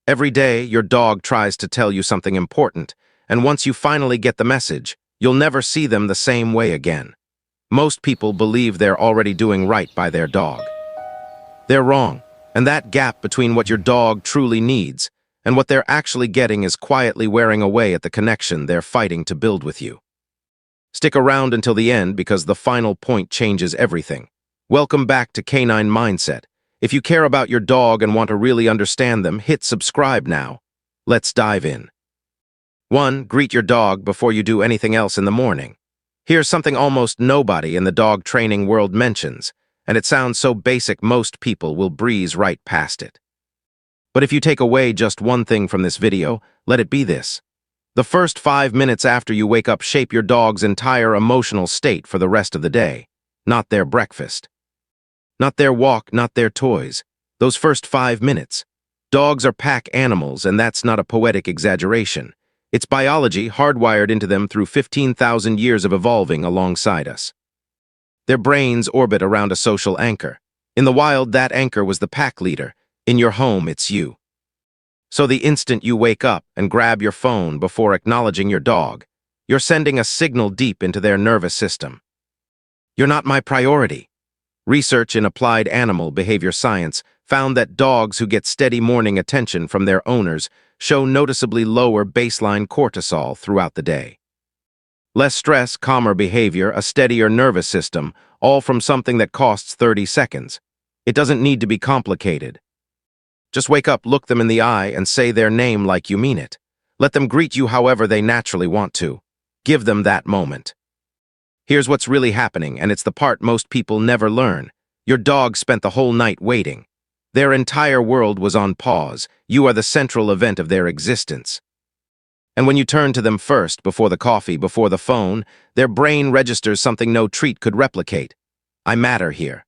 Every day, your dog tries to tell you something important, and once you finally get the message, you'll never see them the same way again. Most people believe they're already doing right by their dog. They're wrong, and that gap between what your dog truly needs and what they're actually getting is quietly wearing away at the connection they're fighting to build with you. Stick around until the end because the final point changes everything. Welcome back to Canine Mindset. If you care about your dog and want to really understand them, hit subscribe now. Let's dive in. 1. Greet your dog before you do anything else in the morning. Here's something almost nobody in the dog training world mentions, and it sounds so basic most people will breeze right past it. But if you take away just one thing from this video, let it be this. The first 5 minutes after you wake up shape your dog's entire emotional state for the rest of the day. Not their breakfast. Not their walk, not their toys. Those first 5 minutes. Dogs are pack animals, and that's not a poetic exaggeration. It's biology hardwired into them through 15,000 years of evolving alongside us. Their brains orbit around a social anchor. In the wild, that anchor was the pack leader. In your home, it's you. So the instant you wake up and grab your phone before acknowledging your dog, you're sending a signal deep into their nervous system. You're not my priority. Research in applied animal behavior science found that dogs who get steady morning attention from their owners show noticeably lower baseline cortisol throughout the day. Less stress, calmer behavior, a steadier nervous system, all from something that costs 30 seconds. It doesn't need to be complicated. Just wake up, look them in the eye, and say their name like you mean it. Let them greet you however they naturally want to. Give them that moment. Here's what's really happening, and it's the part most people never learn. Your dog spent the whole night waiting. Their entire world was on pause. You are the central event of their existence. And when you turn to them first, before the coffee, before the phone, their brain registers something no treat could replicate. I matter here.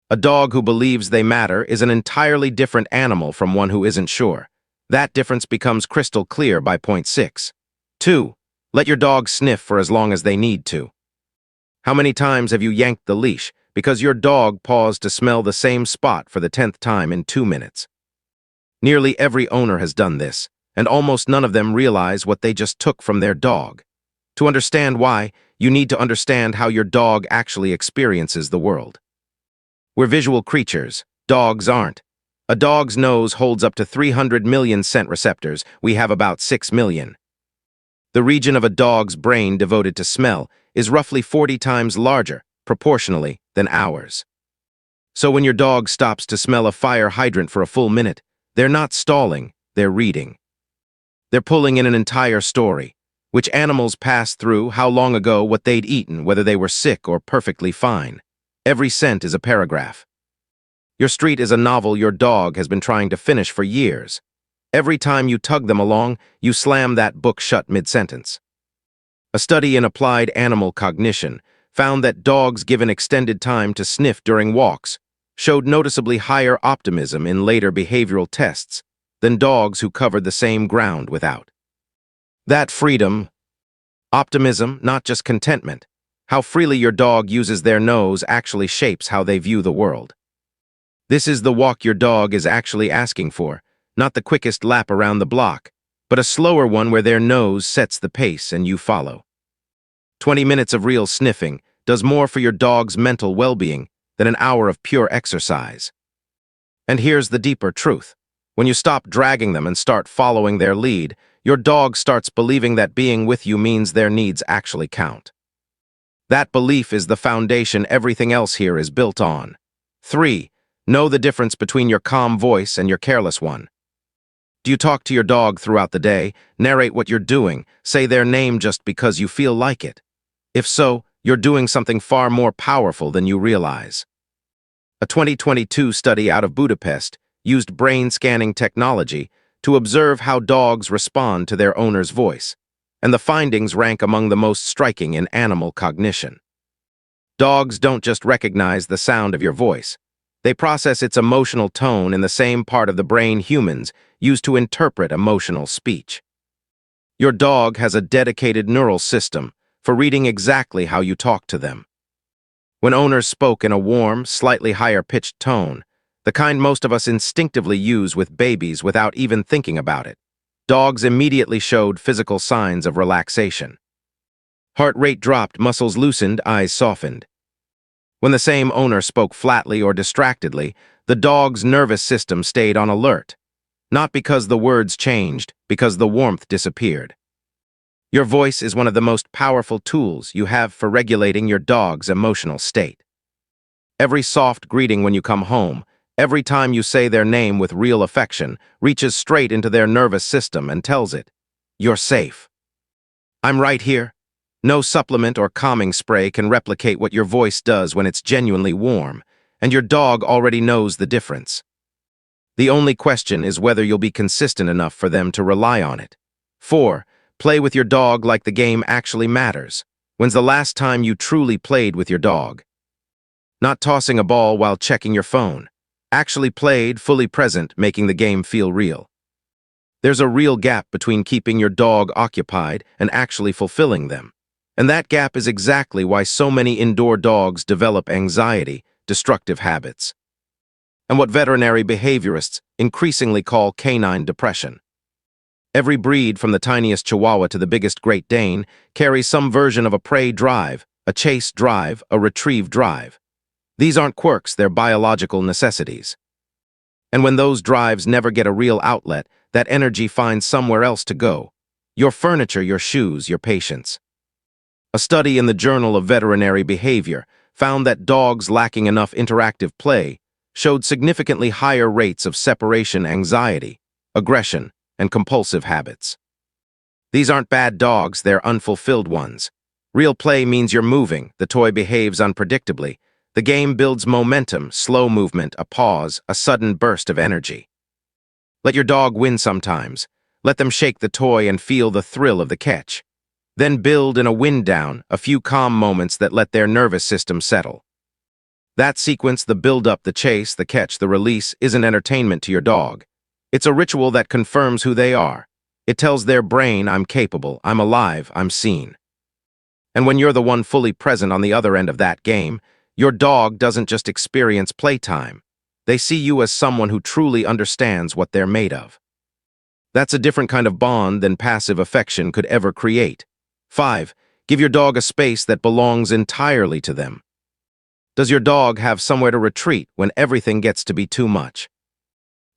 A dog who believes they matter is an entirely different animal from one who isn't sure. That difference becomes crystal clear by point 6. 2. Let your dog sniff for as long as they need to. How many times have you yanked the leash because your dog paused to smell the same spot for the 10th time in 2 minutes? Nearly every owner has done this, and almost none of them realize what they just took from their dog. To understand why, you need to understand how your dog actually experiences the world. We're visual creatures. Dogs aren't. A dog's nose holds up to 300 million scent receptors. We have about 6 million. The region of a dog's brain devoted to smell is roughly 40 times larger, proportionally, than ours. So when your dog stops to smell a fire hydrant for a full minute, they're not stalling, they're reading. They're pulling in an entire story. Which animals passed through, how long ago, what they'd eaten, whether they were sick or perfectly fine. Every scent is a paragraph. Your street is a novel your dog has been trying to finish for years. Every time you tug them along, you slam that book shut mid-sentence. A study in applied animal cognition found that dogs given extended time to sniff during walks showed noticeably higher optimism in later behavioral tests than dogs who covered the same ground without. That freedom, optimism, not just contentment, how freely your dog uses their nose actually shapes how they view the world. This is the walk your dog is actually asking for, not the quickest lap around the block, but a slower one where their nose sets the pace and you follow. 20 minutes of real sniffing does more for your dog's mental well-being than an hour of pure exercise. And here's the deeper truth. When you stop dragging them and start following their lead, your dog starts believing that being with you means their needs actually count. That belief is the foundation everything else here is built on. 3. Know the difference between your calm voice and your careless one. Do you talk to your dog throughout the day, narrate what you're doing, say their name just because you feel like it? If so, you're doing something far more powerful than you realize. A 2022 study out of Budapest used brain scanning technology to observe how dogs respond to their owner's voice, and the findings rank among the most striking in animal cognition. Dogs don't just recognize the sound of your voice. They process its emotional tone in the same part of the brain humans use to interpret emotional speech. Your dog has a dedicated neural system for reading exactly how you talk to them. When owners spoke in a warm, slightly higher-pitched tone, the kind most of us instinctively use with babies without even thinking about it. Dogs immediately showed physical signs of relaxation. Heart rate dropped, muscles loosened, eyes softened. When the same owner spoke flatly or distractedly, the dog's nervous system stayed on alert. Not because the words changed, because the warmth disappeared. Your voice is one of the most powerful tools you have for regulating your dog's emotional state. Every soft greeting when you come home, every time you say their name with real affection, reaches straight into their nervous system and tells it, "You're safe. I'm right here." No supplement or calming spray can replicate what your voice does when it's genuinely warm, and your dog already knows the difference. The only question is whether you'll be consistent enough for them to rely on it. 4. Play with your dog like the game actually matters. When's the last time you truly played with your dog? Not tossing a ball while checking your phone. Actually played, fully present, making the game feel real. There's a real gap between keeping your dog occupied and actually fulfilling them. And that gap is exactly why so many indoor dogs develop anxiety, destructive habits, and what veterinary behaviorists increasingly call canine depression. Every breed, from the tiniest Chihuahua to the biggest Great Dane, carries some version of a prey drive, a chase drive, a retrieve drive. These aren't quirks, they're biological necessities. And when those drives never get a real outlet, that energy finds somewhere else to go. Your furniture, your shoes, your patience. A study in the Journal of Veterinary Behavior found that dogs lacking enough interactive play showed significantly higher rates of separation anxiety, aggression, and compulsive habits. These aren't bad dogs, they're unfulfilled ones. Real play means you're moving, the toy behaves unpredictably. The game builds momentum, slow movement, a pause, a sudden burst of energy. Let your dog win sometimes. Let them shake the toy and feel the thrill of the catch. Then build in a wind down, a few calm moments that let their nervous system settle. That sequence, the build-up, the chase, the catch, the release, isn't entertainment to your dog. It's a ritual that confirms who they are. It tells their brain, I'm capable, I'm alive, I'm seen. And when you're the one fully present on the other end of that game, your dog doesn't just experience playtime. They see you as someone who truly understands what they're made of. That's a different kind of bond than passive affection could ever create. 5. Give your dog a space that belongs entirely to them. Does your dog have somewhere to retreat when everything gets to be too much?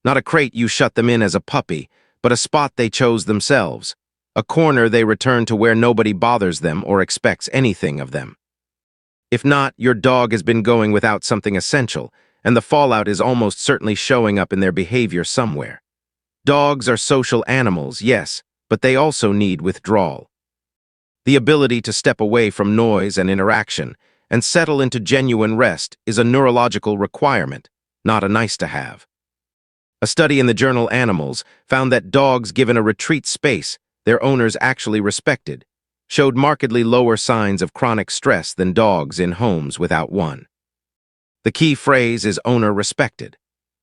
Not a crate you shut them in as a puppy, but a spot they chose themselves. A corner they return to where nobody bothers them or expects anything of them. If not, your dog has been going without something essential, and the fallout is almost certainly showing up in their behavior somewhere. Dogs are social animals, yes, but they also need withdrawal. The ability to step away from noise and interaction and settle into genuine rest is a neurological requirement, not a nice-to-have. A study in the journal Animals found that dogs given a retreat space their owners actually respected showed markedly lower signs of chronic stress than dogs in homes without one. The key phrase is owner respected.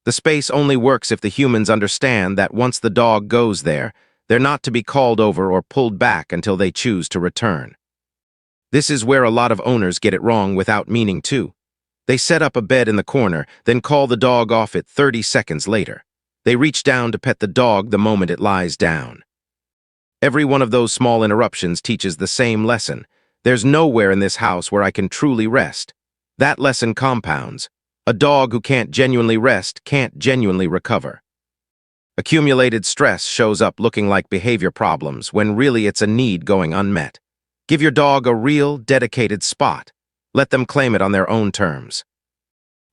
The space only works if the humans understand that once the dog goes there, they're not to be called over or pulled back until they choose to return. This is where a lot of owners get it wrong without meaning to. They set up a bed in the corner, then call the dog off it 30 seconds later. They reach down to pet the dog the moment it lies down. Every one of those small interruptions teaches the same lesson. There's nowhere in this house where I can truly rest. That lesson compounds. A dog who can't genuinely rest can't genuinely recover. Accumulated stress shows up looking like behavior problems when really it's a need going unmet. Give your dog a real, dedicated spot. Let them claim it on their own terms.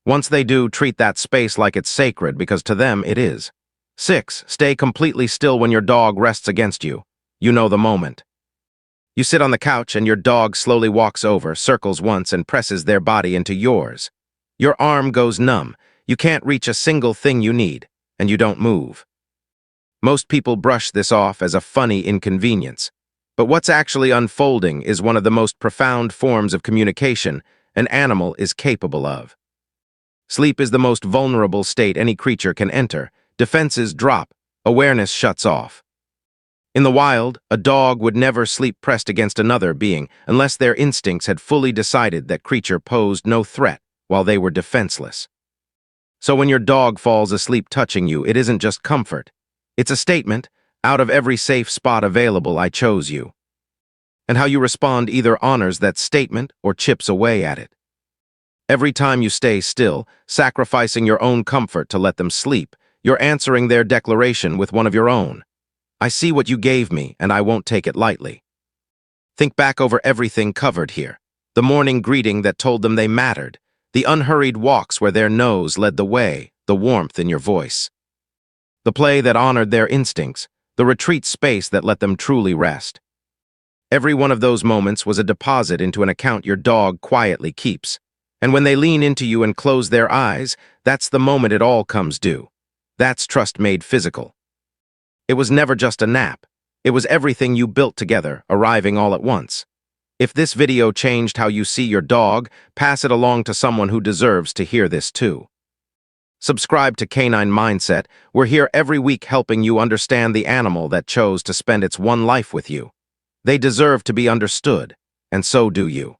Once they do, treat that space like it's sacred because to them it is. 6. Stay completely still when your dog rests against you. You know the moment. You sit on the couch and your dog slowly walks over, circles once, and presses their body into yours. Your arm goes numb. You can't reach a single thing you need, and you don't move. Most people brush this off as a funny inconvenience, but what's actually unfolding is one of the most profound forms of communication an animal is capable of. Sleep is the most vulnerable state any creature can enter. Defenses drop, awareness shuts off. In the wild, a dog would never sleep pressed against another being unless their instincts had fully decided that creature posed no threat while they were defenseless. So when your dog falls asleep touching you, it isn't just comfort. It's a statement: out of every safe spot available, I chose you. And how you respond either honors that statement or chips away at it. Every time you stay still, sacrificing your own comfort to let them sleep, you're answering their declaration with one of your own. I see what you gave me, and I won't take it lightly. Think back over everything covered here. The morning greeting that told them they mattered. The unhurried walks where their nose led the way, the warmth in your voice. The play that honored their instincts, the retreat space that let them truly rest. Every one of those moments was a deposit into an account your dog quietly keeps. And when they lean into you and close their eyes, that's the moment it all comes due. That's trust made physical. It was never just a nap. It was everything you built together, arriving all at once. If this video changed how you see your dog, pass it along to someone who deserves to hear this too. Subscribe to Canine Mindset. We're here every week helping you understand the animal that chose to spend its one life with you. They deserve to be understood, and so do you.